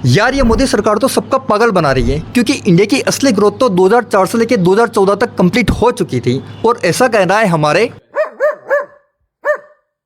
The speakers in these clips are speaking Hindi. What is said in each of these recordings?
यार ये मोदी सरकार तो सबका पागल बना रही है, क्योंकि इंडिया की असली ग्रोथ तो 2004 से लेकर 2014 तक कंप्लीट हो चुकी थी। और ऐसा कहना है हमारे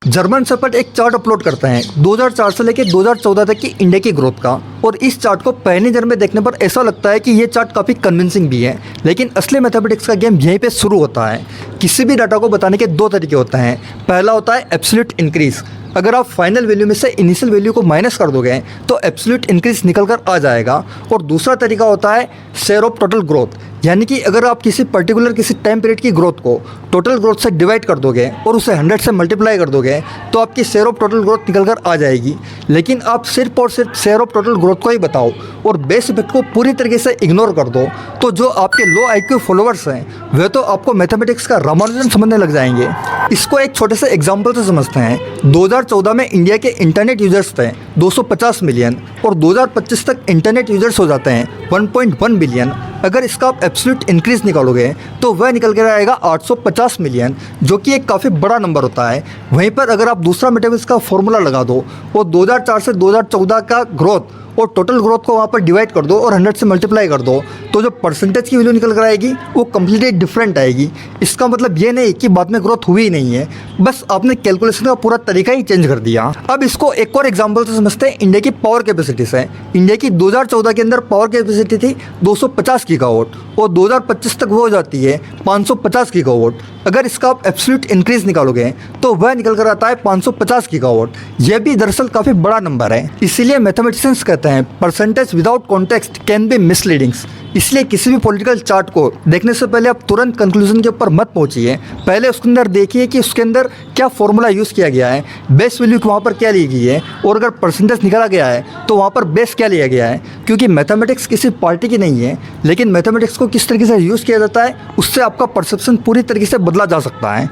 जर्मन शेफर्ड एक चार्ट अपलोड करते हैं 2004 से लेकर 2014 तक की इंडिया की ग्रोथ का। और इस चार्ट को पहली नज़र में देखने पर ऐसा लगता है कि ये चार्ट काफ़ी कन्विंसिंग भी है, लेकिन असली मैथमेटिक्स का गेम यहीं पे शुरू होता है। किसी भी डाटा को बताने के दो तरीके होते हैं। पहला होता है एब्सोल्यूट इंक्रीज। अगर आप फाइनल वैल्यू में से इनिशियल वैल्यू को माइनस कर दोगे तो एब्सोल्यूट इंक्रीज निकल कर आ जाएगा। और दूसरा तरीका होता है शेयर ऑफ टोटल ग्रोथ, यानी कि अगर आप किसी टाइम पीरियड की ग्रोथ को टोटल ग्रोथ से डिवाइड कर दोगे और उसे 100 से मल्टीप्लाई कर दोगे तो आपकी शेयर ऑफ टोटल ग्रोथ निकल कर आ जाएगी। लेकिन आप सिर्फ और सिर्फ शेयर ऑफ टोटल ग्रोथ को ही बताओ और बेस इफेक्ट को पूरी तरीके से इग्नोर कर दो, तो जो आपके लो IQ फॉलोअर्स हैं वे तो आपको मैथमेटिक्स का रामानुजन समझने लग जाएंगे। इसको एक छोटे से एग्जाम्पल से समझते हैं। 2014 में इंडिया के इंटरनेट यूजर्स थे 250 मिलियन और 2025 तक इंटरनेट यूजर्स हो जाते हैं 1.1 बिलियन। अगर इसका आप एब्सोल्यूट इंक्रीज निकालोगे तो वह निकल कर आएगा 850 मिलियन, जो कि एक काफ़ी बड़ा नंबर होता है। वहीं पर अगर आप दूसरा मैथमेटिक्स का फॉर्मूला लगा दो और 2004 से 2014 का ग्रोथ और टोटल ग्रोथ को वहाँ पर डिवाइड कर दो और 100 से मल्टीप्लाई कर दो, तो जो परसेंटेज की वैल्यू निकल कर आएगी वो कम्प्लीटली डिफरेंट आएगी। इसका मतलब ये नहीं कि बाद में ग्रोथ हुई ही नहीं है, बस आपने कैलकुलेशन का पूरा तरीका ही चेंज कर दिया। अब इसको एक और एग्जांपल से समझते हैं इंडिया की पावर कैपेसिटी से। इंडिया की 2014 के अंदर पावर कैपेसिटी थी 250 गीगावाट और 2025 तक वो हो जाती है 550 गीगावाट। अगर इसका आप एब्सोल्यूट इंक्रीज निकालोगे तो वह निकल कर आता है 550 गीगावाट। यह भी दरअसल काफ़ी बड़ा नंबर है। इसीलिए मैथमेटिशियंस कहते हैं percentage without context can be misleadings. इसलिए किसी भी पॉलिटिकल चार्ट को देखने से पहले आप तुरंत कंक्लूजन के ऊपर मत पहुंचिए। पहले उसके अंदर देखिए कि उसके अंदर क्या फॉर्मूला यूज़ किया गया है, बेस वैल्यू वहाँ पर क्या ली गई है, और अगर परसेंटेज निकाला गया है तो वहाँ पर बेस क्या लिया गया है। क्योंकि मैथमेटिक्स किसी पार्टी की नहीं है, लेकिन मैथमेटिक्स को किस तरीके से यूज़ किया जाता है उससे आपका परसेप्शन पूरी तरीके से बदला जा सकता है।